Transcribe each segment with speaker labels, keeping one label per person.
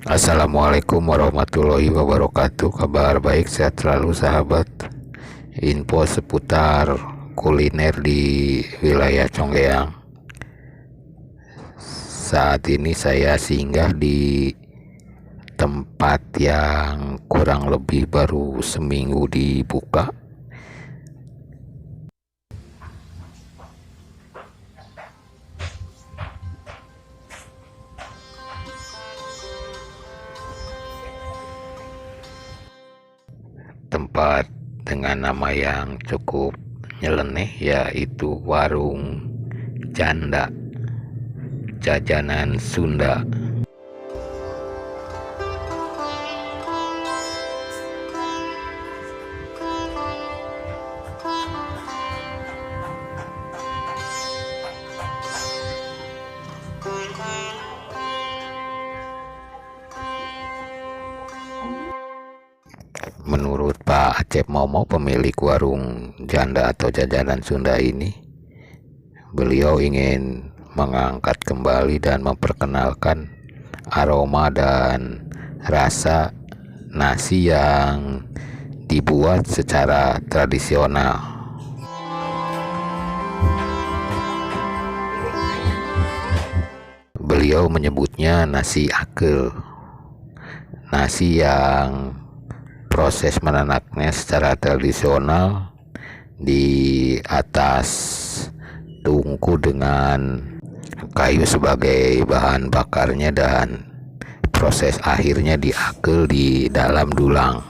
Speaker 1: Assalamualaikum warahmatullahi wabarakatuh. Kabar baik, sehat selalu sahabat. Info seputar kuliner di wilayah Conggeang. Saat ini saya singgah di tempat yang kurang lebih baru seminggu dibuka. Tempat dengan nama yang cukup nyeleneh, yaitu Warung Janda, Jajanan Sunda. Menurut Pak Acep Momo, pemilik warung Janda atau Jajanan Sunda ini, beliau ingin mengangkat kembali dan memperkenalkan aroma dan rasa nasi yang dibuat secara tradisional. Beliau menyebutnya nasi akel, nasi yang proses menanaknya secara tradisional di atas tungku dengan kayu sebagai bahan bakarnya, dan proses akhirnya diakel di dalam dulang.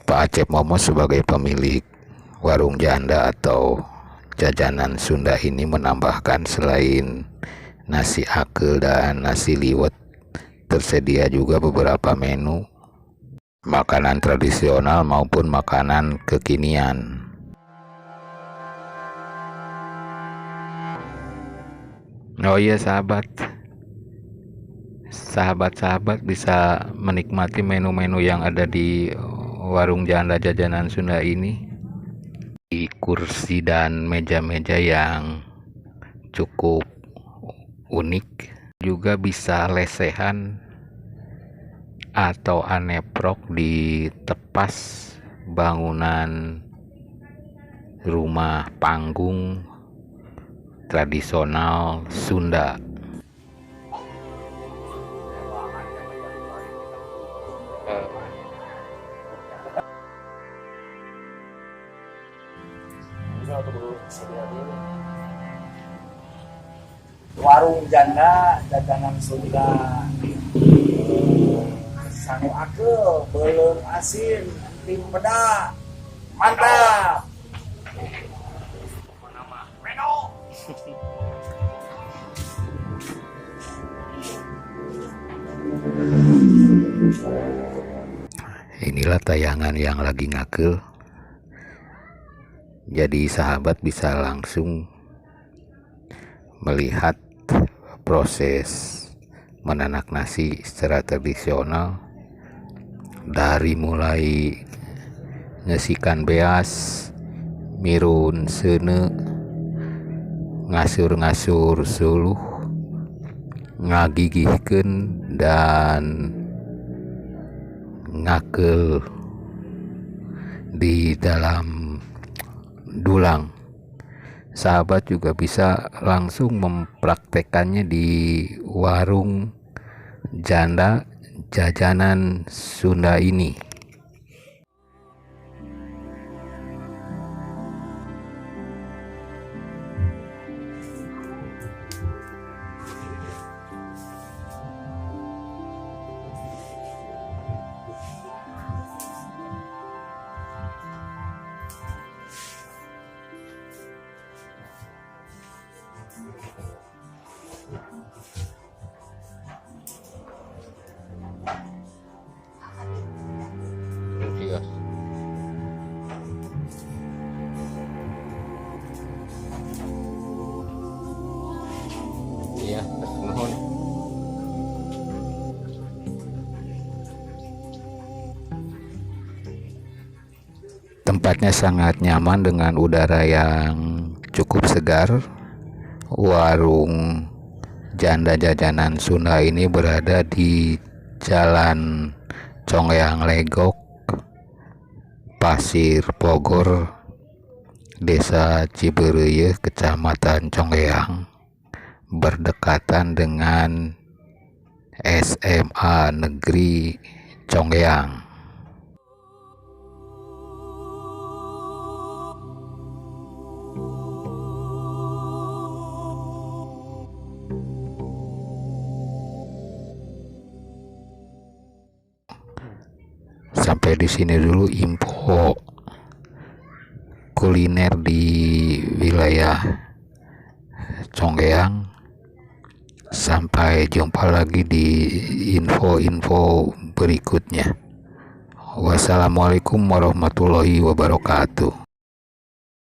Speaker 1: Pak Acep Momo sebagai pemilik warung Janda atau Jajanan Sunda ini menambahkan, selain nasi akel dan nasi liwet, tersedia juga beberapa menu makanan tradisional maupun makanan kekinian. Oh iya sahabat bisa menikmati menu-menu yang ada di warung Janda Jajanan Sunda ini di kursi dan meja-meja yang cukup unik. Juga bisa lesehan atau aneprok di tepas bangunan rumah panggung tradisional Sunda.
Speaker 2: Warung Janda Jajanan Sunda, sanu akel belum asin tim peda mantap.
Speaker 1: Inilah tayangan yang lagi ngakel, jadi sahabat bisa langsung melihat proses menanak nasi secara tradisional, dari mulai ngesikan beas, mirun sene, ngasur-ngasur suluh, ngagigihkeun dan ngakel di dalam dulang. Sahabat juga bisa langsung mempraktekannya di warung Janda Jajanan Sunda ini. Iya, nuhun. Tempatnya sangat nyaman dengan udara yang cukup segar. Warung Janda Jajanan Sunda ini berada di Jalan Congeyang Legok, Pasir Bogor, Desa Cibereuyeut, Kecamatan Congeyang, berdekatan dengan SMA Negeri Congeyang. Sampai di sini dulu info kuliner di wilayah Congeyang. Sampai jumpa lagi di info-info berikutnya. Wassalamualaikum warahmatullahi wabarakatuh.